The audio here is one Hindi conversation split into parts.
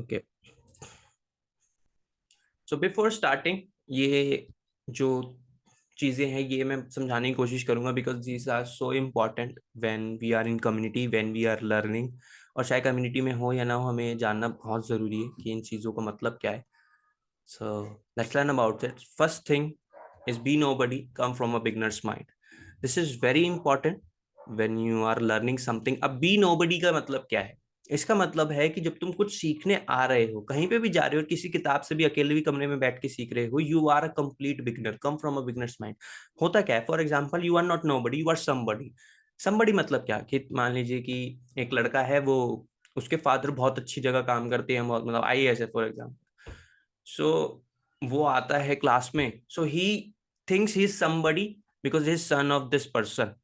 ओके, सो बिफोर स्टार्टिंग ये जो चीज़ें हैं ये मैं समझाने की कोशिश करूंगा because these are so important when we are in community, when we are learning. और चाहे कम्युनिटी में हो या ना हो, हमें जानना बहुत ज़रूरी है कि इन चीज़ों का मतलब क्या है। So let's learn about it. First thing is be nobody, come from a beginner's mind. This is very important when you are learning something. अब बी नोबडी का मतलब क्या है? इसका मतलब है कि जब तुम कुछ सीखने आ रहे हो, कहीं पे भी जा रहे हो, किसी किताब से भी अकेले भी कमरे में बैठ के सीख रहे हो, you are a complete beginner, come from a beginner's mind. होता क्या है? For example, you are not nobody, you are somebody. Somebody मतलब क्या कि मान लीजिए कि एक लड़का है, वो उसके फादर बहुत अच्छी जगह काम करते हैं, बहुत मतलब आईएएस है फॉर एग्जाम्पल। सो वो आता है क्लास में, so he thinks he is somebody because he is son of this person.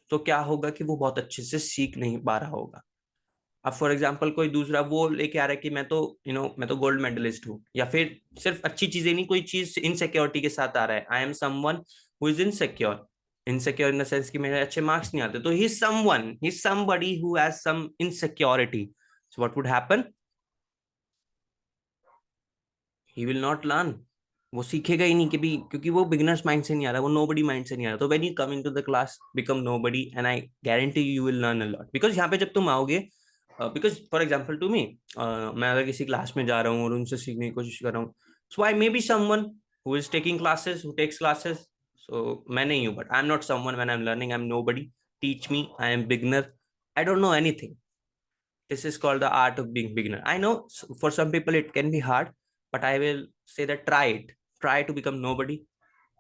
तो क्या होगा कि वो बहुत अच्छे से सीख नहीं पा रहा होगा। अब फॉर एग्जाम्पल कोई दूसरा वो लेके आ रहा है कि मैं तो मैं तो गोल्ड मेडलिस्ट हूँ, या फिर सिर्फ अच्छी चीजें नहीं, कोई चीज इनसिक्योरिटी के साथ आ रहा है, I am someone who is insecure. Insecure in the sense कि मेरे अच्छे मार्क्स नहीं आते, तो he someone, he somebody who has some insecurity. So what would happen? He will not learn. वो सीखेगा ही नहीं कि भी, क्योंकि वो बिगिनर्स माइंड से नहीं आ रहा, वो नोबडी माइंड से नहीं आ रहा। तो when you come into the class, become nobody, and I guarantee you will learn a lot. Because यहाँ पे जब तुम आओगे, because for example to me, मैं अगर किसी क्लास में जा रहा हूँ और उनसे सीखने की कोशिश कर रहा हूँ, so I may be someone who is taking classes, who takes classes. सो मैं नहीं हूँ, but I am not someone when I am learning, I am nobody. Teach me, I am beginner, I don't know anything. This is called the art of being beginner. I know for some people it can be hard, but I will say that try it. Try to become nobody.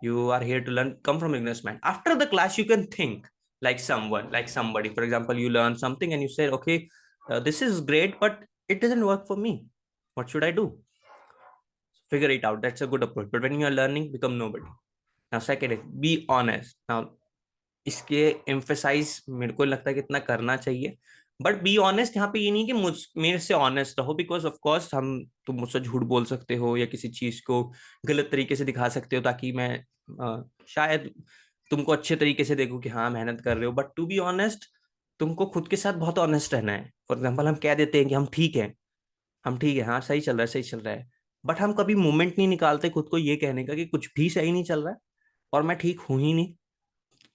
You are here to learn. Come from ignorance mind. After the class, you can think like someone, like somebody. For example, you learn something and you say, okay, this is great, but it doesn't work for me. What should I do? Figure it out. That's a good approach. But when you are learning, become nobody. Now, second is be honest. Now, इसके एम्फेसाइज मेरे को लगता है कि इतना करना चाहिए। बट बी ऑनेस्ट यहाँ पे ये नहीं कि मुझ मेरे से ऑनेस्ट रहो, बिकॉज ऑफ कोर्स हम, तुम मुझसे झूठ बोल सकते हो या किसी चीज को गलत तरीके से दिखा सकते हो ताकि मैं शायद तुमको अच्छे तरीके से देखूं कि हाँ मेहनत कर रहे हो। बट टू बी ऑनेस्ट, तुमको खुद के साथ बहुत ऑनेस्ट रहना है। फॉर एग्जाम्पल, हम कह देते हैं कि हम ठीक है, हम ठीक है, हाँ सही चल रहा है, सही चल रहा है। बट हम कभी मोमेंट नहीं निकालते खुद को ये कहने का कि कुछ भी सही नहीं चल रहा है और मैं ठीक हूं ही नहीं।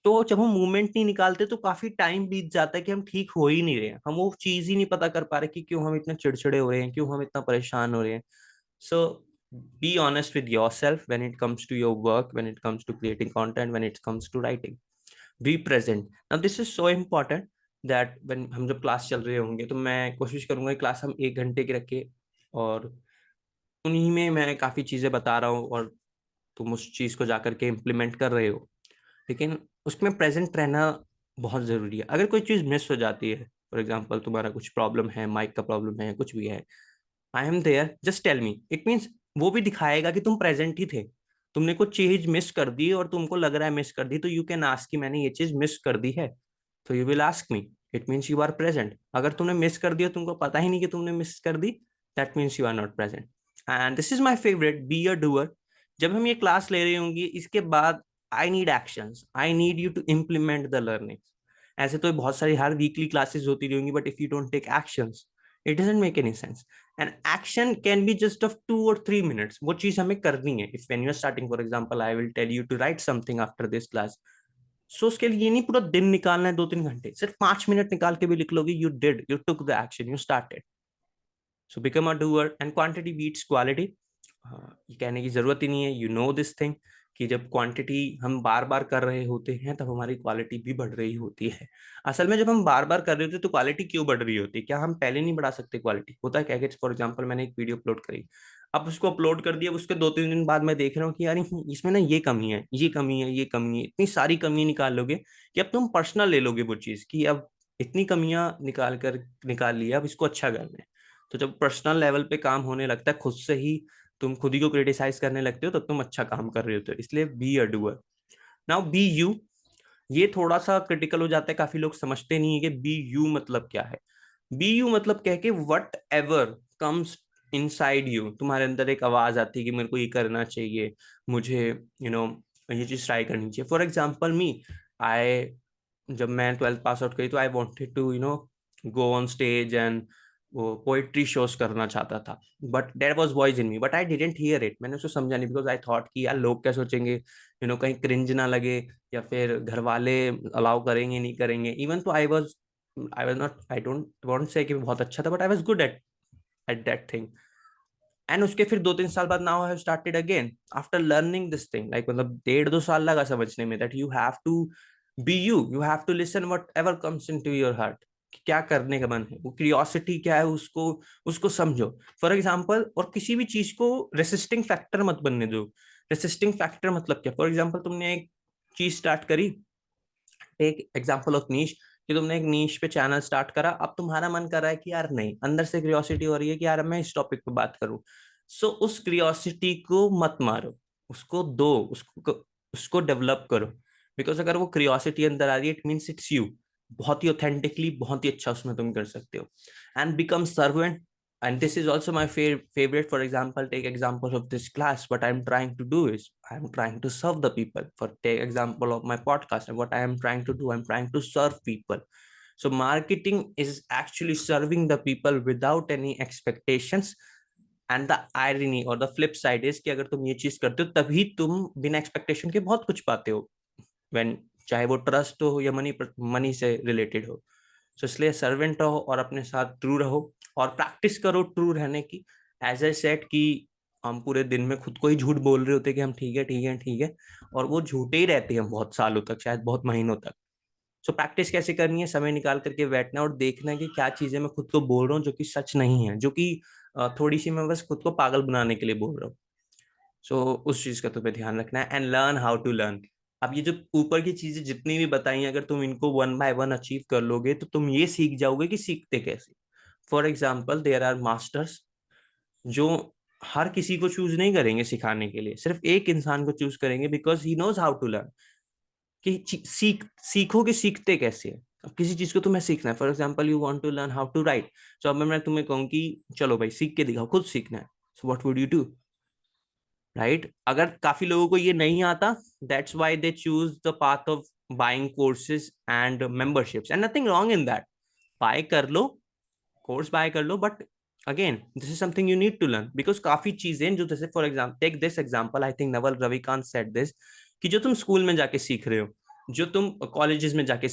तो जब हम मूवमेंट नहीं निकालते तो काफी टाइम बीत जाता है कि हम ठीक हो ही नहीं रहे हैं, हम वो चीज ही नहीं पता कर पा रहे कि क्यों हम इतने चिड़चिड़े हो रहे हैं, क्यों हम इतना परेशान हो रहे हैं। So be honest with yourself when it comes to your work, when it comes to creating content, when it comes to writing. Be present. Now this is so important that when हम जब क्लास चल रहे होंगे तो मैं कोशिश करूंगा कि क्लास हम 1 घंटे की रखे, और उन्हीं में मैं काफी चीजें बता रहा हूँ और तुम उस चीज को जाकर के इम्प्लीमेंट कर रहे हो। लेकिन उसमें प्रेजेंट रहना बहुत जरूरी है। अगर कोई चीज मिस हो जाती है, फॉर एग्जाम्पल तुम्हारा कुछ प्रॉब्लम है, माइक का प्रॉब्लम है, कुछ भी है, I am there, just tell me. It means वो भी दिखाएगा कि तुम प्रेजेंट ही थे। तुमने कुछ चीज मिस कर दी और तुमको लग रहा है मिस कर दी, तो यू कैन आस्क कि मैंने ये चीज मिस कर दी है, तो you will ask me. It means you are present. अगर तुमने मिस कर दिया, तुमको पता ही नहीं कि तुमने मिस कर दी, that means you are not present. And this is my favourite, be a doer. जब हम ये क्लास ले रहे होंगे, इसके बाद I need actions, I need you to implement the learning. ऐसे तो बहुत सारी हर वीकली क्लासेस होती रहेंगी, but if you don't take actions, it doesn't make any sense. And action can be just of 2 और 3 मिनट्स। वो चीज हमें करनी है। If when you are starting, for example, I will tell you to write something after this class, so उसके लिए ये नहीं पूरा दिन निकालना है, 2-3 घंटे, सिर्फ 5 मिनट निकाल के भी लिख लोगे, you did, you took the action, you started. So become a doer and quantity beats quality. ये कहने की जरूरत ही नहीं है, यू नो दिस थिंग, कि जब क्वांटिटी हम बार बार कर रहे होते हैं तब हमारी क्वालिटी भी बढ़ रही होती है। असल में जब हम बार बार कर रहे होते हैं तो क्वालिटी क्यों बढ़ रही होती है? क्या हम पहले नहीं बढ़ा सकते क्वालिटी? होता है क्या कि फॉर एग्जांपल मैंने एक वीडियो अपलोड करी, अब उसको अपलोड कर दिया, उसके 2-3 दिन बाद मैं देख रहा हूँ कि यार इसमें ना ये कमी है, ये कमी है, ये कमी है, इतनी सारी कमी निकाल लोगे कि अब तुम पर्सनल ले लोगे वो चीज, कि अब इतनी कमियां निकाल लिया, अब इसको अच्छा करना है। तो जब पर्सनल लेवल पे काम होने लगता है, खुद से ही तुम खुद ही को क्रिटिसाइज करने लगते हो, तब तुम अच्छा काम कर रहे होते हो। इसलिए be a doer. Now be you, ये थोड़ा सा क्रिटिकल हो जाता है, काफी लोग समझते नहीं है कि बी यू मतलब क्या है। बी यू मतलब क्या है कि what ever comes inside you, तुम्हारे अंदर एक आवाज आती है कि मेरे को ये करना चाहिए, मुझे ये चीज ट्राई करनी चाहिए। फॉर एग्जाम्पल मी, आई जब मैं 12th पास आउट करी तो I wanted to go on stage and वो पोइट्री शोज करना चाहता था, but there was voice in me, but I didn't hear it. मैंने उसको समझा नहीं, बिकॉज आई थॉट कि यार लोग क्या सोचेंगे, कहीं क्रिंज ना लगे, या फिर घर वाले अलाउ करेंगे नहीं करेंगे। इवन तो I was not, I don't want say कि बहुत अच्छा था, but I was good at that thing. And उसके फिर 2-3 साल बाद now I have started again after learning this thing, like मतलब 1.5-2 साल लगा समझने में, that you have to be you have to listen whatever comes into your heart. क्या करने का मन है, वो क्यूरियोसिटी क्या है, उसको उसको समझो। फॉर एग्जाम्पल, और किसी भी चीज को रेसिस्टिंग फैक्टर मत बनने दो। रेसिस्टिंग फैक्टर मतलब क्या? फॉर एग्जाम्पल, तुमने एक चीज स्टार्ट करी, एक एग्जाम्पल ऑफ नीश, कि तुमने एक नीश पे चैनल स्टार्ट करा, अब तुम्हारा मन कर रहा है कि यार नहीं, अंदर से क्यूरियोसिटी हो रही है कि यार मैं इस टॉपिक पे बात करूं। सो उस क्यूरियोसिटी को मत मारो, उसको दो, उसको डेवलप करो। बिकॉज अगर वो क्यूरियोसिटी अंदर आ रही है, इट मीन्स इट्स यू। बहुत ही ऑथेंटिकली, बहुत ही अच्छा उसमें तुम कर सकते हो। And become servant, and this is also my favorite. For example, take example of this class, what I'm trying to do is I'm trying to serve the people. For take example of my podcast, and what I am trying to do, I'm trying to serve people. So marketing is actually serving the people without any expectations. And the irony or the flip side is कि अगर तुम ये चीज करते हो, तभी तुम बिना एक्सपेक्टेशन के बहुत कुछ पाते हो, when चाहे वो ट्रस्ट हो या मनी से रिलेटेड हो। सो इसलिए सर्वेंट रहो और अपने साथ ट्रू रहो, और प्रैक्टिस करो ट्रू रहने की। एज ए सेट कि हम पूरे दिन में खुद को ही झूठ बोल रहे होते कि हम ठीक है ठीक है ठीक है, और वो झूठे ही रहते हैं बहुत सालों तक, शायद बहुत महीनों तक। सो प्रैक्टिस कैसे करनी है? समय निकाल करके बैठना और देखना है कि क्या चीजें मैं खुद को बोल रहा हूँ जो कि सच नहीं है, जो कि थोड़ी सी मैं बस खुद को पागल बनाने के लिए बोल रहा हूँ। सो उस चीज का तुम्हें ध्यान रखना है, and learn how to learn. अब ये जो ऊपर की चीजें जितनी भी बताई हैं, अगर तुम इनको वन बाय वन अचीव कर लोगे, तो तुम ये सीख जाओगे कि सीखते कैसे। For example, there are masters जो हर किसी को चूज नहीं करेंगे सिखाने के लिए, सिर्फ एक इंसान को चूज करेंगे, because he knows how to learn. कि सीखो कि सीखते कैसे है। अब किसी चीज को तुम्हें सीखना है, for example you want to learn how to write. So अब मैं तुम्हें कहूँ कि चलो भाई सीख के दिखाओ, खुद सीखना है, so what would you do? Right? अगर काफी लोगों को ये नहीं आता, that's why they choose the path of buying courses and memberships, and nothing wrong in that. Buy कर लो, कोर्स बाय कर लो, but again this is something you need to learn, because काफी चीजें जो, जैसे for example take this example, I think Naval Ravikant said this, कि जो तुम स्कूल में जाके सीख रहे हो, जो तुम कॉलेजेस में जाके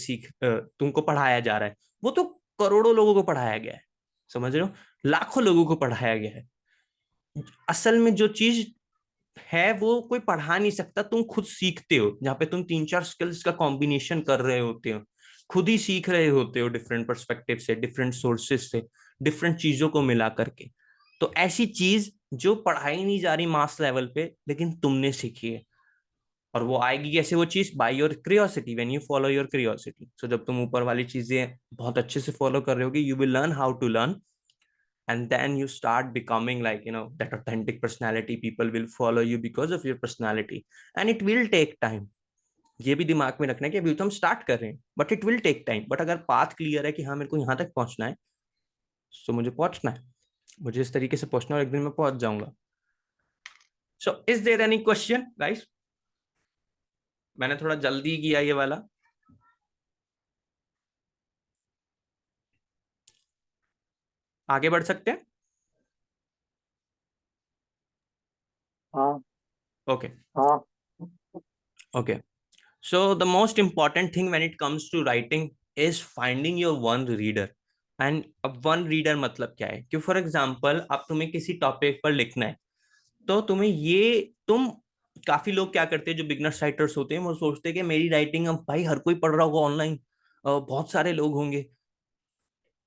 तुमको पढ़ाया जा रहा है, वो तो करोड़ों लोगों को पढ़ाया गया है, समझ रहे हो, लाखों लोगों को पढ़ाया गया है। असल में जो चीज है वो कोई पढ़ा नहीं सकता, तुम खुद सीखते हो, जहाँ पे तुम 3-4 स्किल्स का कॉम्बिनेशन कर रहे होते हो, खुद ही सीख रहे होते हो, डिफरेंट पर्सपेक्टिव से, डिफरेंट सोर्सेस से, डिफरेंट चीजों को मिला करके। तो ऐसी चीज जो पढ़ाई नहीं जा रही मास लेवल पे, लेकिन तुमने सीखी है, और वो आएगी कैसे वो चीज? By your curiosity, when you follow your curiosity. So जब तुम ऊपर वाली चीजें बहुत अच्छे से फॉलो कर रहे होगे, you will learn how to learn, and then you start becoming like that authentic personality. People will follow you because of your personality, and it will take time. ये भी दिमाग में रखना है कि अभी तो हम स्टार्ट कर रहे हैं, but it will take time. But अगर पाथ क्लियर है कि हाँ मेरे को यहाँ तक पहुंचना है, तो मुझे पहुंचना है, मुझे इस तरीके से पहुंचना है, और एक दिन मैं पहुंच जाऊंगा। So is there any question guys? मैंने थोड़ा जल्दी किया ये वाला, आगे बढ़ सकते हैं? हाँ ओके, हाँ। Okay. So the most important thing when it comes to writing is finding your one reader. And अब one reader मतलब क्या है? कि फॉर एग्जाम्पल अब तुम्हें किसी टॉपिक पर लिखना है, तो तुम्हें ये तुम काफी लोग क्या करते हैं जो बिगनर राइटर्स होते हैं, वो सोचते हैं कि मेरी राइटिंग अब भाई हर कोई पढ़ रहा होगा ऑनलाइन, बहुत सारे लोग होंगे,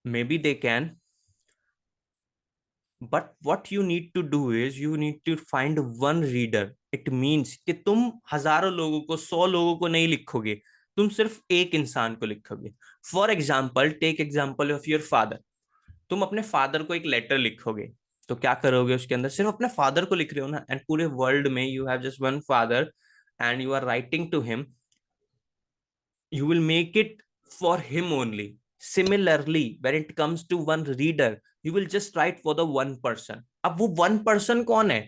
may be they can, but what you need to do is you need to find one reader. It means कि तुम हजारों लोगों को, 100 लोगों को नहीं लिखोगे, तुम सिर्फ एक इंसान को लिखोगे। For example, take example of your father. तुम अपने फादर को एक लेटर लिखोगे, तो क्या करोगे उसके अंदर? सिर्फ अपने फादर को लिख रहे हो ना, एंड पूरे वर्ल्ड में you have just one father, and you are writing to him, you will make it for him only. Similarly, when it comes to one reader, you will just write for the one person. अब वो one person कौन है?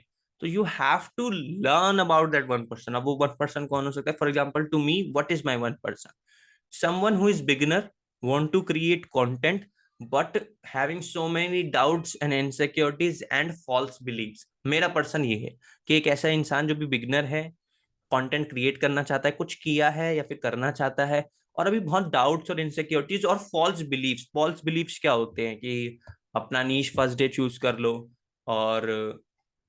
तो you have to learn about that one person. अब वो one person कौन हो सकता है? For example, to me, what is my one person? Someone who is beginner, want to create content, but having so many doubts and insecurities and false beliefs. मेरा पर्सन ये है कि एक ऐसा इंसान जो भी बिगनर है, कंटेंट क्रिएट करना चाहता है, कुछ किया है या फिर करना चाहता है, और अभी बहुत डाउट्स और इनसिक्योरिटीज और फॉल्स बिलीव्स क्या होते हैं कि अपना नीश फर्स्ट डे चूज कर लो, और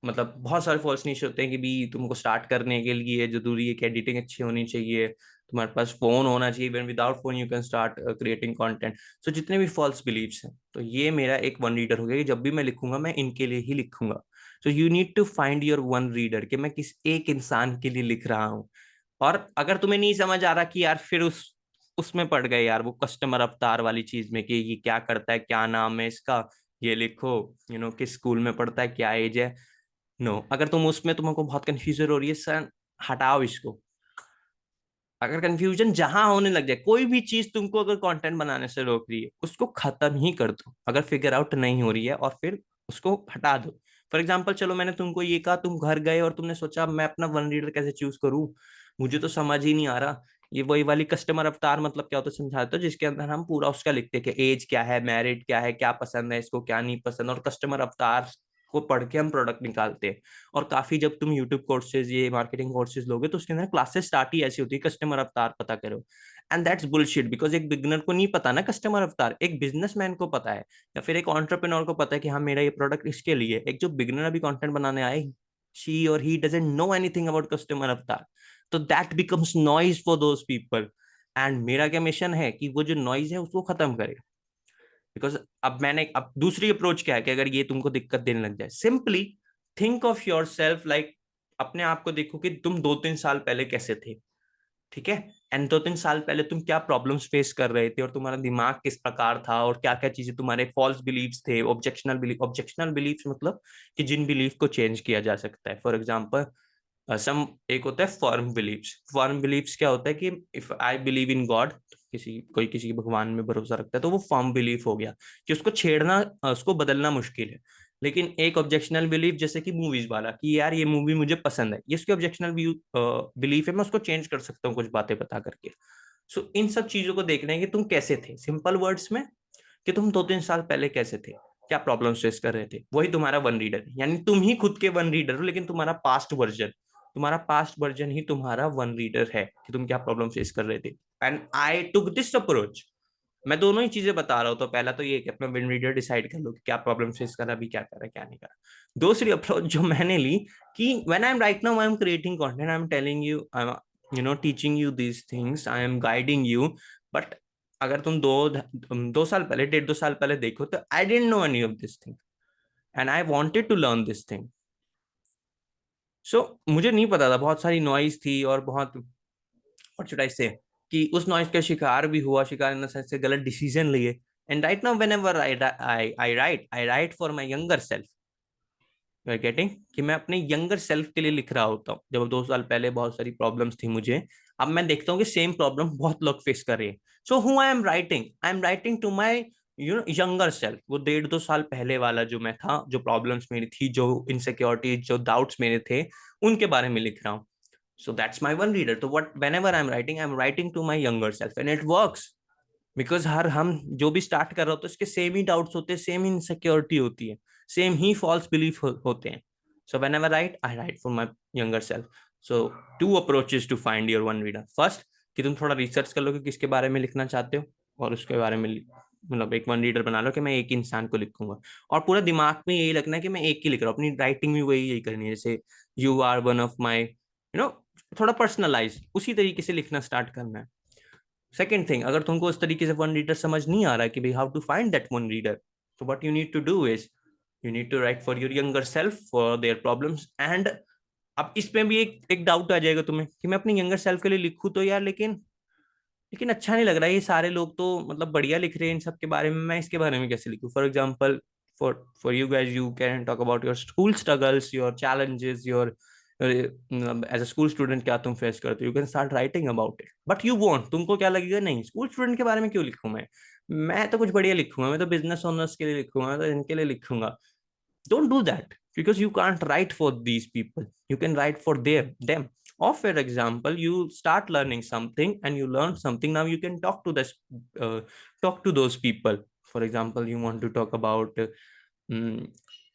मतलब बहुत सारे फॉल्स नीश होते हैं कि भी तुमको स्टार्ट करने के लिए जरूरी है कि एडिटिंग अच्छी होनी चाहिए, तुम्हारे पास फोन होना चाहिए, even without phone you can start creating content. So जितने भी फॉल्स बिलीव्स हैं, तो ये मेरा एक वन रीडर हो गया कि जब भी मैं लिखूंगा मैं इनके लिए ही लिखूंगा। So you need to find your one reader कि मैं किस एक इंसान के लिए लिख रहा हूँ। और अगर तुम्हें नहीं समझ आ रहा कि यार फिर उसमें पड़ गए यार, वो कस्टमर अवतार वाली चीज में कि ये क्या करता है, क्या नाम है इसका, ये लिखो, किस स्कूल में पढ़ता है, क्या एज है। नो, अगर तुम उसमें तुमको बहुत कंफ्यूजन हो रही है सर, हटाओ इसको। अगर कंफ्यूजन जहां होने लग जाए, कोई भी चीज तुमको अगर कंटेंट बनाने से रोक रही है, उसको खत्म ही कर दो अगर फिगर आउट नहीं हो रही है, और फिर उसको हटा दो। फॉर एग्जाम्पल, चलो मैंने तुमको ये कहा, तुम घर गए और तुमने सोचा मैं अपना वन रीडर कैसे चूज करूं, मुझे तो समझ ही नहीं आ रहा। ये वही वाली कस्टमर अवतार मतलब क्या होता है समझाते हो, जिसके अंदर हम पूरा उसका लिखते हैं कि एज क्या है, मैरिड क्या है, क्या पसंद है इसको, क्या नहीं पसंद, और कस्टमर अवतार को पढ़ के हम प्रोडक्ट निकालते हैं। और काफी जब तुम यूट्यूब कोर्सेज, ये मार्केटिंग कोर्सेज लोगे, तो उसके अंदर क्लासेस स्टार्ट ही ऐसी होती है, कस्टमर अवतार पता करो। एंड दैट्स बुलशिट, बिकॉज एक बिगनर को नहीं पता ना कस्टमर अवतार, एक बिजनेसमैन को पता है, या फिर एक एंटरप्रेन्योर को पता है कि हाँ मेरा ये प्रोडक्ट इसके लिए। एक जो बिगनर अभी कंटेंट बनाने आए, शी और he doesn't know anything about customer अवतार, तो that becomes noise for those people. And मेरा क्या मिशन है कि वो जो नॉइज है उसको खत्म करे। बिकॉज अब दूसरी अप्रोच क्या है कि अगर ये तुमको दिक्कत देने लग जाए, simply think of your self like, अपने आप को देखो कि तुम 2-3 साल पहले कैसे थे। ठीक है, एंड 2-3 साल पहले तुम क्या प्रॉब्लम्स फेस कर रहे थे, और तुम्हारा दिमाग किस प्रकार था, और क्या क्या चीजें तुम्हारे फॉल्स बिलीव्स थे, ऑब्जेक्शनल बिलीव्स मतलब कि जिन बिलीफ को चेंज किया जा सकता है। फॉर एग्जाम्पल, सम एक होता है फर्म बिलीव्स क्या होता है कि if I believe in God, किसी भगवान में भरोसा रखता है, तो वो फर्म बिलीफ हो गया कि उसको छेड़ना, उसको बदलना मुश्किल है। लेकिन एक ऑब्जेक्शनल बिलीफ जैसे कि मूवीज वाला, कि यार ये मूवी मुझे पसंद है, ये उसकी ऑब्जेक्शनल बिलीफ है, मैं उसको चेंज कर सकता हूँ कुछ बातें बता करके। सो इन सब चीजों को देखना है कि तुम कैसे थे, सिंपल वर्ड्स में, कि तुम 2-3 साल पहले कैसे थे, क्या प्रॉब्लम फेस कर रहे थे, वही तुम्हारा वन रीडर है। यानी तुम ही खुद के वन रीडर हो, लेकिन तुम्हारा पास्ट वर्जन ही तुम्हारा वन रीडर है कि तुम क्या प्रॉब्लम फेस कर रहे थे। And I took this approach. मैं दोनों ही चीजें बता रहा हूँ, तो पहला तो ये कि अपना वन रीडर डिसाइड कर लो कि क्या प्रॉब्लम फेस कर रहा है, अभी क्या कर रहा है, क्या नहीं कर रहा। दूसरी अप्रोच जो मैंने ली, कि when I M right now I am creating content, I am telling you, I am teaching you these things, I am guiding you. But अगर तुम 2 साल पहले, 1.5-2 साल पहले देखो, तो I don't know any of this thing, and I wanted to learn this thing. So मुझे नहीं पता था, बहुत सारी नॉइज थी, और बहुत, और शुड आई से, कि उस नॉइज का शिकार भी हुआ, शिकार इन द सेंस से गलत डिसीजन लिए। And right now whenever I write for my younger self, you are getting, कि मैं अपने यंगर सेल्फ के लिए लिख रहा होता हूँ। जब 2 साल पहले बहुत सारी प्रॉब्लम्स थी मुझे, अब मैं देखता हूँ कि सेम प्रॉब्लम बहुत लोग फेस कर रहे हैं। So who I am writing to my younger self, वो 1.5-2 साल पहले वाला जो मैं था, जो प्रॉब्लम्स मेरी थी, जो इनसिक्योरिटी, जो डाउट्स मेरे थे, उनके बारे में लिख रहा हूँ। So that's my one reader. So whenever I'm writing to my younger self, and it works. Because हर हम जो भी स्टार्ट कर रहे होते हैं, उसके सेम ही डाउट्स होते हैं, सेम इनसिक्योरिटी होती है, सेम ही फॉल्स बिलीफ होते हैं। So whenever write, I write for my younger self. So two approaches to find your one reader. First, कि तुम थोड़ा रिसर्च कर लो कि किसके बारे में लिखना चाहते हो, और उसके बारे में मतलब एक वन रीडर बना लो कि मैं एक इंसान को लिखूंगा। और पूरा दिमाग में यही रखना है कि मैं एक ही लिख रहा हूँ, अपनी राइटिंग में वही यही करनी है, जैसे you are one of my, थोड़ा पर्सनलाइज उसी तरीके से लिखना स्टार्ट करना है। सेकेंड थिंग, अगर तुमको उस तरीके से वन रीडर समझ नहीं आ रहा है कि भाई how to find that one reader, तो what you need to do is, you need to write for your younger self for their problems. And अब इसमें भी एक डाउट आ जाएगा तुम्हें कि मैं अपने यंगर सेल्फ के लिए लिखूं तो यार, लेकिन अच्छा नहीं लग रहा है, ये सारे लोग तो मतलब बढ़िया लिख रहे हैं इन सब के बारे में, मैं इसके बारे में कैसे लिखूं। For example, for you guys, you can talk about your school struggles, your challenges, your as a school student क्या तुम फेस करते हो, you can start writing about it. But you want, तुमको क्या लगेगा, नहीं स्कूल स्टूडेंट के बारे में क्यों लिखूं मैं तो कुछ बढ़िया लिखूंगा, मैं तो बिजनेस ओनर्स के लिए लिखूंगा, मैं तो इनके लिए लिखूंगा। Don't do that, because you can't write for these people, you can write for them. Or for example, you start learning something and you learn something, now you can talk to this, talk to those people, For example, you want to talk about,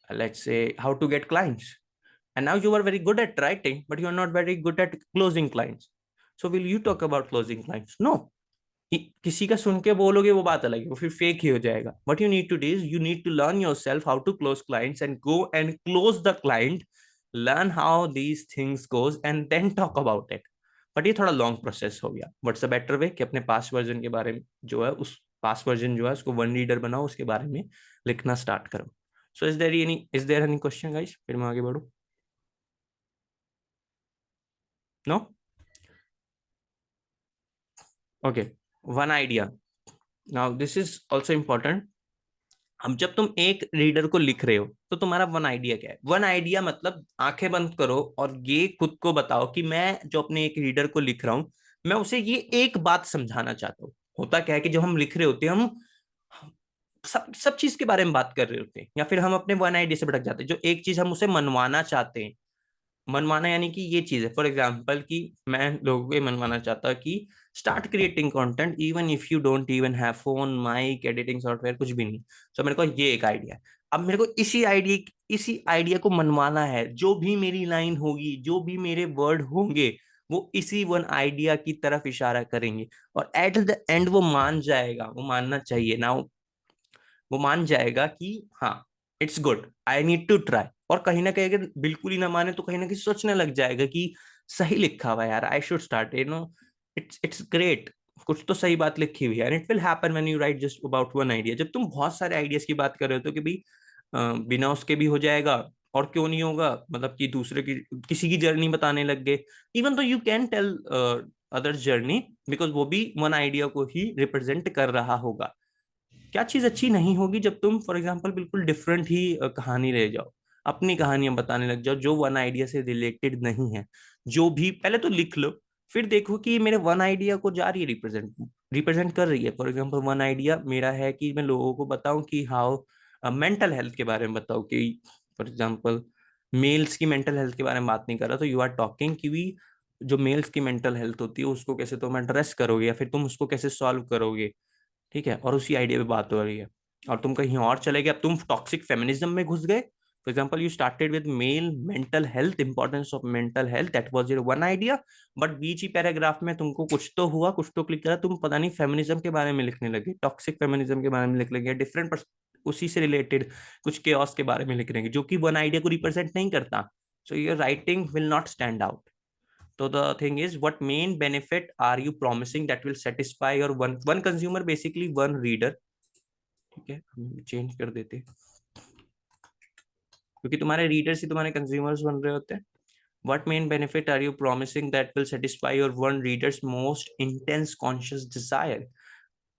let's say, how to get clients. And now you are very good at writing, but you are not very good at closing clients. So will you talk about closing clients? No. किसी का सुन के बोलोगे वो बात अलग है, वो फिर फेक ही हो जाएगा. What you need to do is you need to learn yourself how to close clients and go and close the client, learn how these things goes and then talk about it. But ये थोड़ा लॉन्ग प्रोसेस हो गया. व्हाट्स अ बेटर वे कि अपने पास्ट वर्जन के बारे में जो है, उस पास्ट वर्जन जो है उसको वन रीडर बनाओ, उसके बारे में लिखना स्टार्ट करो. So is there any question guys? फिर मैं आगे बढ़ू. No. Okay. One idea. Now this is also important. अब जब तुम एक रीडर को लिख रहे हो तो तुम्हारा वन आइडिया क्या है? वन आइडिया मतलब आंखें बंद करो और ये खुद को बताओ कि मैं जो अपने एक रीडर को लिख रहा हूं, मैं उसे ये एक बात समझाना चाहता हूँ. होता क्या है कि जब हम लिख रहे होते हैं, हम सब सब चीज के बारे में बात कर रहे होते हैं, या फिर हम अपने वन आइडिया से भटक जाते हैं. जो एक चीज हम उसे मनवाना चाहते हैं, मनवाना यानी कि ये चीज है. फॉर एग्जाम्पल कि मैं लोगों को ये मनवाना चाहता कि start creating content even if you don't even have phone, mic, editing software, कुछ भी नहीं. तो मेरे को ये एक आइडिया है. अब मेरे को इसी आइडिया को मनवाना है. जो भी मेरी लाइन होगी, जो भी मेरे वर्ड होंगे, वो इसी वन आइडिया की तरफ इशारा करेंगे. और एट द एंड वो मान जाएगा, वो मानना चाहिए ना, वो मान जाएगा कि हाँ, it's good, I need to try. और कहीं ना कहीं अगर बिल्कुल ही ना माने तो कहीं ना कहीं सोचने लग जाएगा कि सही लिखा हुआ है यार, I should start, it's great, कुछ तो सही बात लिखी हुई है. And it will happen when you right just about one idea. जब तुम बहुत सारे आइडियाज की बात कर रहे हो तो कि भाई बिना उसके भी हो जाएगा. और क्यों नहीं होगा? मतलब कि दूसरे की, किसी की जर्नी बताने लग गए. इवन तो you can tell other journey, because वो भी वन आइडिया को ही रिप्रेजेंट कर रहा होगा. क्या चीज अच्छी नहीं होगी जब तुम फॉर एग्जाम्पल बिल्कुल डिफरेंट ही कहानी ले जाओ, अपनी कहानियां बताने लग जाओ जो वन आइडिया से रिलेटेड नहीं है. जो भी पहले तो लिख लो, फिर देखो कि ये मेरे वन आइडिया को जा रही है, रिप्रेजेंट रिप्रेजेंट कर रही है. फॉर एग्जाम्पल वन आइडिया मेरा है कि मैं लोगों को बताऊं कि हाउ मेंटल हेल्थ के बारे में बताऊं कि फॉर एग्जाम्पल मेल्स की मेंटल हेल्थ के बारे में बात नहीं कर रहा, तो यू आर टॉकिंग कि जो मेल्स की मेंटल हेल्थ होती है उसको कैसे तुम एड्रेस करोगे, या फिर तुम उसको कैसे सॉल्व करोगे. ठीक है, और उसी आइडिया पे बात हो रही है. और तुम कहीं और चले गए, अब तुम टॉक्सिक फेमिनिज्म में घुस गए. For example you started with male mental health, importance of mental health, that was your one idea. But बीच ही पैराग्राफ में तुमको कुछ तो हुआ, कुछ तो क्लिक करा, तुम पता नहीं फेमिनिज्म के बारे में लिखने लगे, टॉक्सिक फेमिनिज्म के बारे में लिखने लगे, डिफरेंट उसी से रिलेटेड कुछ केओस के बारे में लिख रहे हैं जो कि वन आइडिया को रिप्रेजेंट नहीं करता. So your writing will not stand out. So the thing is, what main benefit are you promising that will satisfy your one consumer, basically one reader. ठीक है, हम चेंज कर देते हैं क्योंकि तुम्हारे रीडर्स ही तुम्हारे कंज्यूमर्स बन रहे होते हैं. What main benefit are you promising that will satisfy your one reader's most intense conscious desire?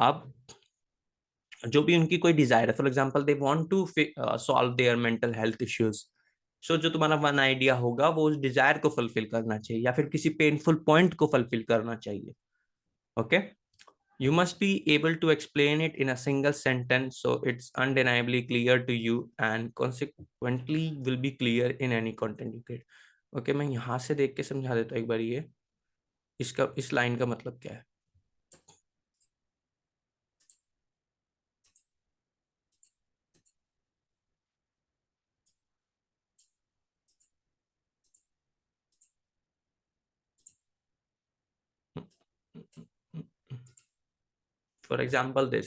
अब जो भी उनकी कोई डिजायर है, for example they want to solve their mental health issues. So जो तुम्हारा वन आइडिया होगा वो उस डिजायर को फुलफिल करना चाहिए, या फिर किसी पेनफुल पॉइंट को फुलफिल करना चाहिए. Okay. You must be able to explain it in a single sentence so it's undeniably clear to you and consequently will be clear in any content you create. Okay, मैं यहाँ से देख के समझा देता हूँ एक बार. ये इसका इस लाइन का मतलब क्या है? For example, this,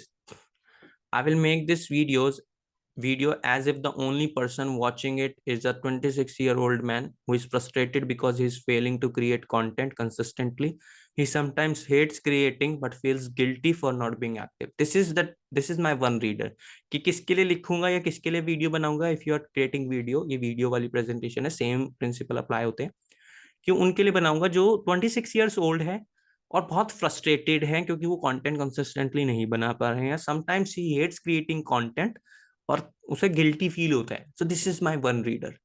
I will make this video as if the only person watching it is a 26-year-old man who is frustrated because he is failing to create content consistently. He sometimes hates creating but feels guilty for not being active. This is my one reader. कि किसके लिए लिखूंगा या किसके लिए वीडियो बनाऊंगा. If you are creating video, ये वीडियो वाली प्रेजेंटेशन है, सेम प्रिंसिपल अप्लाई होते हैं. कि उनके लिए बनाऊंगा जो 26 ईयर्स ओल्ड है और बहुत फ्रस्ट्रेटेड है क्योंकि वो कंटेंट कंसिस्टेंटली नहीं बना पा रहे हैं. Sometimes he hates creating content और उसे गिल्टी फील होता है. So this is my one reader.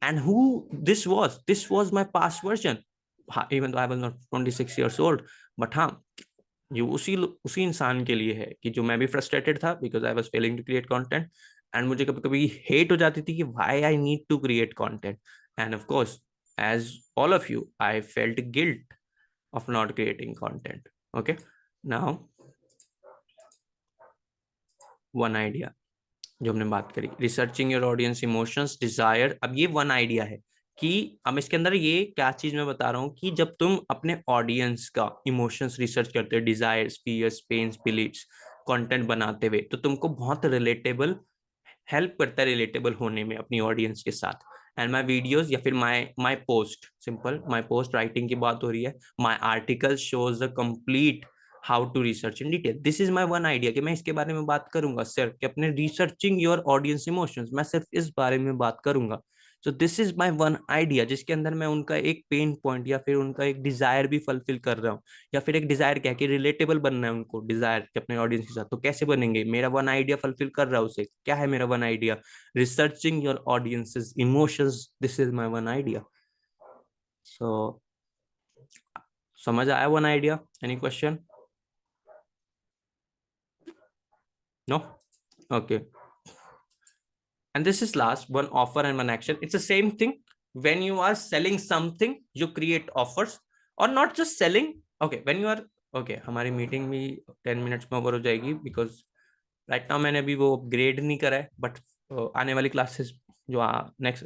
And who this was my past version. Even I was not 26 years old, but हाँ, ये उसी इंसान के लिए है कि जो मैं भी फ्रस्ट्रेटेड था because I was failing to create content. And मुझे कभी कभी हेट हो जाती थी कि why I need to create content. And of course, as all of you, I felt guilt of not creating content. Okay, now one idea जो हमने बात करी, researching your audience emotions desire. अब ये वन आइडिया है कि अब इसके अंदर ये क्या चीज मैं बता रहा हूँ कि जब तुम अपने ऑडियंस का इमोशंस रिसर्च करते हो, desires, fears, pains, believes, content बनाते हुए, तो तुमको बहुत रिलेटेबल हेल्प करता है रिलेटेबल होने में अपनी ऑडियंस के साथ। एंड माई वीडियोज या फिर my post, simple my post writing की बात हो रही है, my article shows the complete how to research in detail. This is my one idea कि मैं इसके बारे में बात करूंगा सिर्फ कि अपने रिसर्चिंग योर ऑडियंस इमोशंस, मैं सिर्फ इस बारे में बात करूंगा। सो this is my one idea, जिसके अंदर मैं उनका एक पेन पॉइंट या फिर उनका एक डिजायर भी फुलफिल कर रहा हूँ। या फिर एक डिजायर क्या कि रिलेटेबल बनना है उनको, डिजायर कि अपने ऑडियंस के साथ, तो कैसे बनेंगे? मेरा वन आइडिया फुलफिल कर रहा है उसे। क्या है मेरा one idea? Researching your audiences emotions, this is my one idea. So समझ आया one idea? Any question? No? Okay. And this is last one, offer and one action. It's the same thing. When you are selling something, you create offers, or not just selling. Okay, when you are, okay, हमारी मीटिंग भी 10 मिनट्स में ओवर हो जाएगी, बिकॉज राइट नाउ मैंने अभी वो अपग्रेड नहीं करा है, बट आने वाली क्लासेस जो नेक्स्ट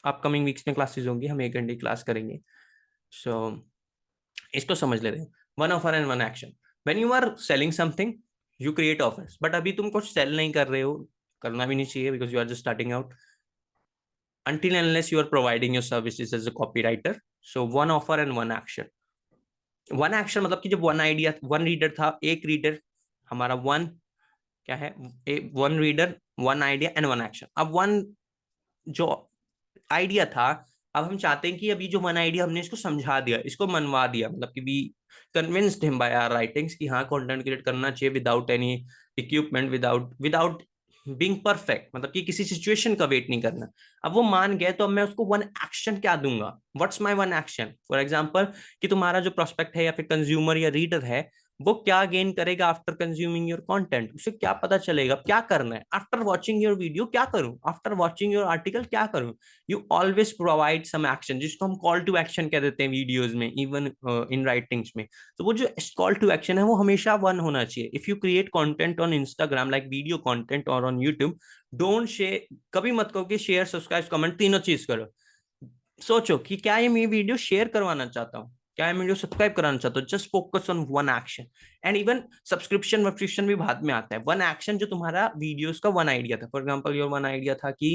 अपकमिंग वीक्स में क्लासेस होंगी, हम 1 घंटे की क्लास करेंगे। सो इसको समझ लेते हैं, one offer and one action. When you are selling something, you create offers, but अभी तुम कुछ सेल नहीं कर रहे हो, करना भी नहीं चाहिए, because you are just starting out, until and unless you are providing your services as a copywriter. So one offer and one action. One action मतलब कि जब वन आइडिया, वन रीडर था, एक रीडर हमारा, वन क्या है, one reader, one idea and one action. अब वन जो आइडिया था, अब हम चाहते हैं कि अभी जो वन आइडिया हमने इसको समझा दिया, इसको मनवा दिया, मतलब कि we convinced him by our writings कि हाँ कंटेंट क्रिएट करना चाहिए without any equipment, without being perfect, मतलब कि किसी सिचुएशन का वेट नहीं करना। अब वो मान गया, तो अब मैं उसको वन एक्शन क्या दूंगा? What's my one action? For example कि तुम्हारा जो प्रोस्पेक्ट है या फिर कंज्यूमर या रीडर है, वो क्या गेन करेगा आफ्टर कंज्यूमिंग योर कंटेंट, उसे क्या पता चलेगा, क्या करना है आफ्टर वॉचिंग योर वीडियो, क्या करूं आफ्टर वॉचिंग योर आर्टिकल, क्या करूं? You always provide some action, जिसको हम कॉल टू एक्शन कह देते हैं वीडियोस में, इवन इन राइटिंग्स में। तो वो जो कॉल टू एक्शन है वो हमेशा वन होना चाहिए। If you create content on Instagram like video content और ऑन यूट्यूब, डोंट शेयर, कभी मत कहो कि शेयर, सब्सक्राइब, कमेंट तीनों चीज करो। सोचो कि क्या ये मैं वीडियो शेयर करवाना चाहता हूँ, क्या मैं वीडियो सब्सक्राइब कराना चाहता हूँ? Just focus on one action. And even subscription वब्सक्रिप्शन भी बाद में आता है। वन एक्शन जो तुम्हारा वीडियोस का वन आइडिया था, for example your one idea था कि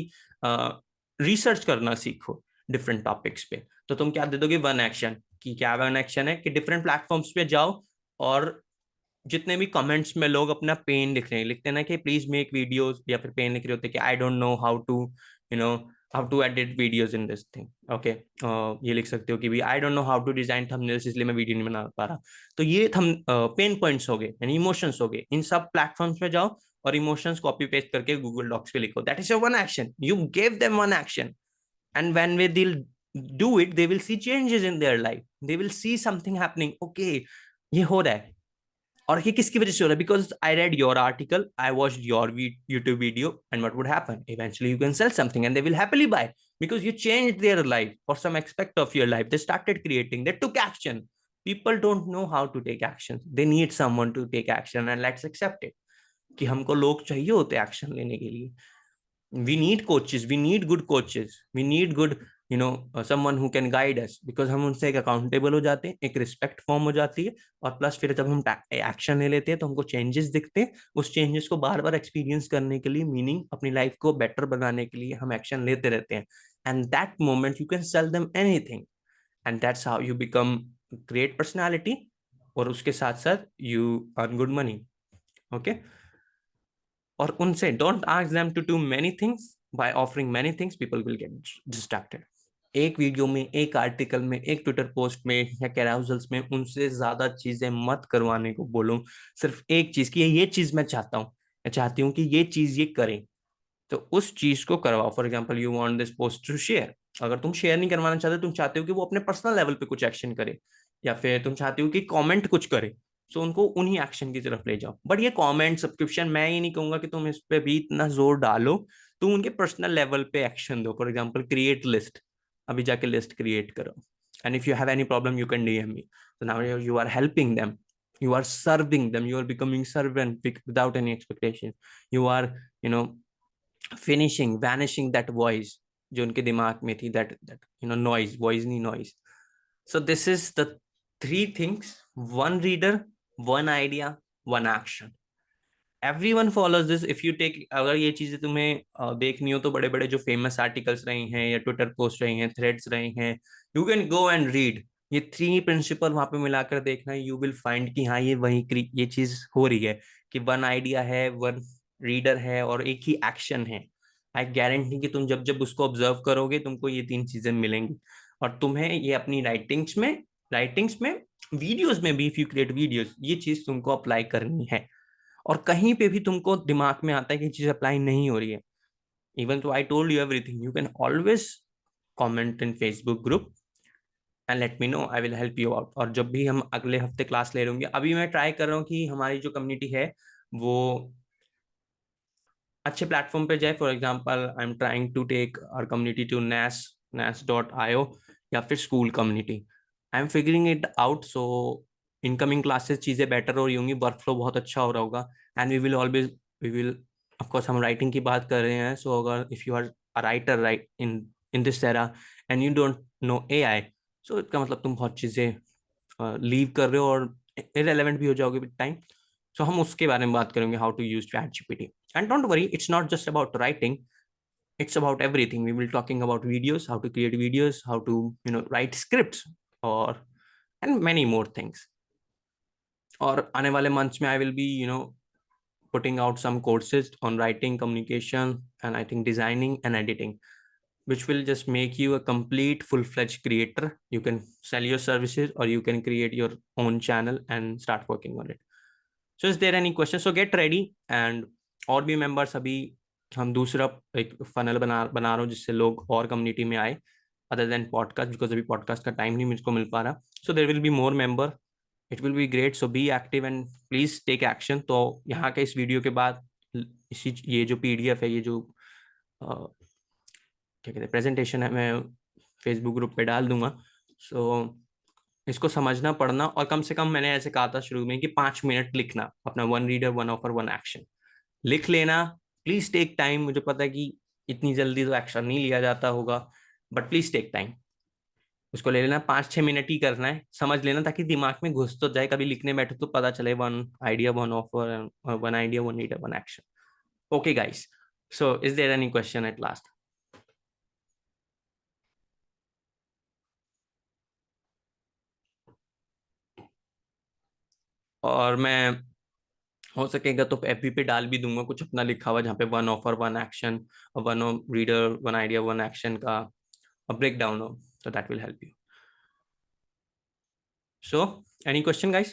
रिसर्च करना सीखो डिफरेंट टॉपिक्स पे, तो तुम क्या दे दोगे? One action. कि क्या वन एक्शन है कि डिफरेंट प्लेटफॉर्म्स पे जाओ, और जितने भी कमेंट्स में लोग अपना पेन लिख रहे हैं, लिखते हैं ना कि प्लीज मेक वीडियोस, या फिर पेन लिख रहे होते हैं कि I don't know how to, you know, how to edit videos in this thing. Okay, ये लिख सकते हो कि भी I don't know how to design thumbnails, इसलिए मैं वीडियो नहीं बना पा रहा। तो ये थम पेन पॉइंट्स हो गए, यानी इमोशंस हो गए। इन सब प्लेटफॉर्म्स पे जाओ और इमोशंस कॉपी पेस्ट करके गूगल डॉक्स पे लिखो। That is your one action. You give them one action, and when they'll do it, they will see changes in their life, they will see something happening, okay, ये हो रहा है। और ये किसकी वजह से हो रहा है? Because I read your article, I watch your YouTube video, and what would happen eventually? You can sell something and they will happily buy, because you changed their life or some aspect of your life. They started creating, they took action. People don't know how to take action, they need someone to take action, and let's accept it कि हमको लोग चाहिए होते एक्शन लेने के लिए। we need coaches, we need good coaches, we need good, someone who can guide us, because हम उनसे एक अकाउंटेबल हो जाते हैं, एक रिस्पेक्ट फॉर्म हो जाती है, और प्लस फिर जब हम एक्शन ले लेते हैं तो हमको चेंजेस दिखते हैं। उस चेंजेस को बार बार एक्सपीरियंस करने के लिए, मीनिंग अपनी लाइफ को बेटर बनाने के लिए हम एक्शन लेते रहते हैं। And that moment you can sell them anything, and that's how you become great personality, और उसके साथ साथ you earn good money. Okay, और उनसे don't ask them to do many things. By offering many things people will get distracted. एक वीडियो में, एक आर्टिकल में, एक ट्विटर पोस्ट में या कैराउजल्स में उनसे ज्यादा चीजें मत करवाने को बोलो। सिर्फ एक चीज की ये चीज मैं चाहता हूँ, मैं चाहती हूँ कि ये चीज ये करें, तो उस चीज को करवाओ। For example you want this post to share, अगर तुम शेयर नहीं करवाना चाहते, तुम चाहते हो कि वो अपने पर्सनल लेवल पे कुछ एक्शन करे, या फिर तुम चाहते हो कि कमेंट कुछ करे, सो उनको उन्हीं एक्शन की तरफ ले जाओ। बट ये कमेंट, सब्सक्रिप्शन, मैं ये नहीं कहूंगा कि तुम इस पे भी इतना जोर डालो, तुम उनके पर्सनल लेवल पे एक्शन दो। फॉर एग्जाम्पल क्रिएट लिस्ट, अभी जाके लिस्ट क्रिएट करो, and if you have any problem you can DM me, so now you are helping them, You are serving them. You are becoming servant without any expectation. You are, you know, finishing, vanishing that voice जो उनके दिमाग में थी, that you know, noise, voice नहीं noise. So this is the three things: one reader, one idea, one action. Everyone follows this. If you take, अगर ये चीजें तुम्हें देखनी हो तो बड़े बड़े जो फेमस आर्टिकल्स रहे हैं या ट्विटर पोस्ट रहे हैं, थ्रेड्स रहे हैं, you can go and read ये थ्री प्रिंसिपल वहां पे मिलाकर देखना, यू विल फाइंड कि हाँ ये वही ये चीज हो रही है कि वन आइडिया है, वन रीडर है और एक ही एक्शन है। आई गारंटी कि तुम जब जब उसको ऑब्जर्व करोगे तुमको ये तीन चीजें मिलेंगी। और तुम्हें ये अपनी राइटिंग्स में वीडियोस में भी, इफ यू क्रिएट वीडियोस, ये चीज तुमको अप्लाई करनी है। और कहीं पे भी तुमको दिमाग में आता है कि चीज अप्लाई नहीं हो रही है, इवन तो I told you everything, you can always comment in Facebook group and let me know, I will help you out. और जब भी हम अगले हफ्ते क्लास ले होंगे, अभी मैं ट्राई कर रहा हूँ कि हमारी जो कम्युनिटी है वो अच्छे प्लेटफॉर्म पे जाए। For example I am trying to take our community to nas.io या फिर school community. I am figuring it out. So incoming classes चीजें बेटर हो रही होंगी, वर्क फ्लो बहुत अच्छा हो रहा होगा। And we will of course, हम राइटिंग की बात कर रहे हैं, सो अगर if you are a writer right in this era and you don't know AI, so इसका मतलब तुम बहुत चीजें लीव कर रहे हो और इरेलेवेंट भी हो जाओगे विद टाइम। सो हम उसके बारे में बात करेंगे, how to use ChatGPT. And don't worry, it's not just about writing, it's about everything. We will talking about videos, how to create videos, how to, you know, write scripts, or and many more things. और आने वाले months में I will be, you know, putting out some courses on writing, communication, and I think designing and editing, which will just make you a complete full-fledged creator. You can sell your services or you can create your own channel and start working on it. So is there any questions? So get ready. And और भी members, अभी हम दूसरा एक फनल बना रहा हूँ जिससे लोग और कम्युनिटी में आए, अदर देन पॉडकास्ट, बिकॉज अभी पॉडकास्ट का टाइम नहीं मुझको मिल पा रहा। So there will be more member, it will be great. So be active and please take action. तो यहाँ के इस वीडियो के बाद इसी ये जो पीडीएफ है, ये जो क्या कहते हैं प्रेजेंटेशन है, मैं फेसबुक ग्रुप पे डाल दूंगा। सो इसको समझना, पढ़ना, और कम से कम मैंने ऐसे कहा था शुरू में कि 5 मिनट लिखना अपना, one reader, one offer, one action लिख लेना। Please take time. मुझे पता है कि इतनी जल्दी तो एक्शन नहीं लिया जाता होगा, बट प्लीज टेक टाइम। उसको ले लेना, 5-6 मिनट ही करना है, समझ लेना ताकि दिमाग में घुस तो जाए। कभी लिखने बैठे तो पता चले one idea, one offer, one idea, one reader, one action. Okay guys, so is there any question at last? और मैं हो सकेगा तो एफबी पे डाल भी दूंगा कुछ अपना लिखा हुआ, जहाँ पे वन ऑफर, वन एक्शन, और one reader, one idea, one action का ब्रेक डाउन हो, so that will help you. So any question guys?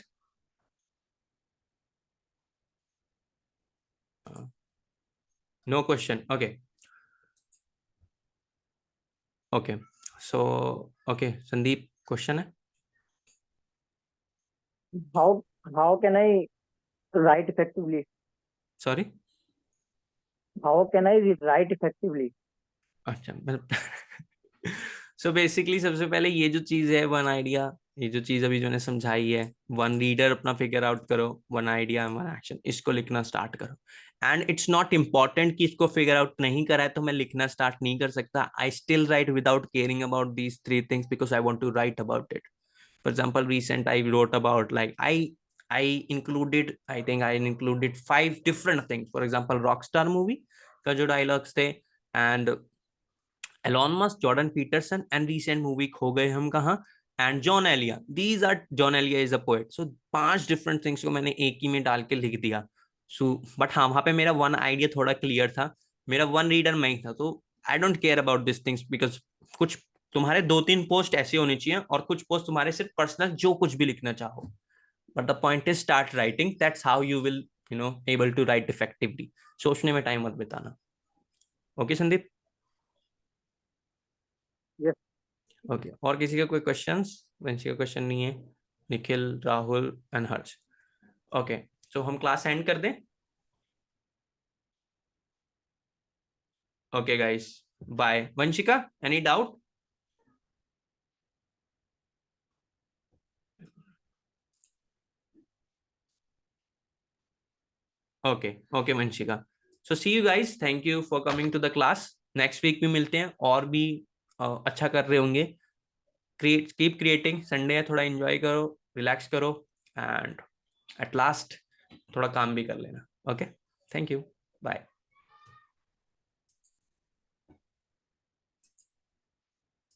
No question, okay. Okay, so okay, Sandeep, question है? How can I write effectively? Sorry? How can I write effectively? अच्छा, सो बेसिकली सबसे पहले ये जो चीज है वन आइडिया, ये जो चीज अभी जो ने समझाई है, वन रीडर अपना फिगर आउट करो, वन आइडिया, वन एक्शन, इसको लिखना स्टार्ट करो। एंड इट्स नॉट इम्पॉर्टेंट कि इसको फिगर आउट नहीं करा है तो मैं लिखना स्टार्ट नहीं कर सकता। I still write without caring about these three things because I want to write about it. For example, recent I wrote about, like, I included, I think I included 5 different things. For example, Rockstar movie का जो dialogues थे, and Elon Musk, Jordan Peterson, and recent movie खो गए हम कहाँ, and John Elia. These are, John Elia is a poet. So 5 different things को मैंने एक ही में डाल के लिख दिया। So but हाँ, वहां पे मेरा वन आइडिया थोड़ा क्लियर था, मेरा वन रीडर मैं ही था, तो I don't care about this things because कुछ तुम्हारे 2-3 पोस्ट ऐसे होने चाहिए और कुछ पोस्ट तुम्हारे सिर्फ पर्सनल, जो कुछ भी लिखना चाहो। But the point is start writing, that's how you will, you know, able to write effectively. सोचने में टाइम मत बिताना। ओके संदीप? Yes. ओके, और किसी का कोई क्वेश्चंस? वंशी का क्वेश्चन नहीं है, Nikhil, Rahul and Harsh. Okay, so हम क्लास एंड कर दें? Okay guys, bye. Vanshika, any doubt? Okay okay Vanshika, so see you guys, thank you for coming to the class. Next week भी मिलते हैं और भी अच्छा कर रहे होंगे। कीप क्रिएटिंग, संडे है, थोड़ा एंजॉय करो, रिलैक्स करो, एंड एट लास्ट थोड़ा काम भी कर लेना। Okay, thank you, bye.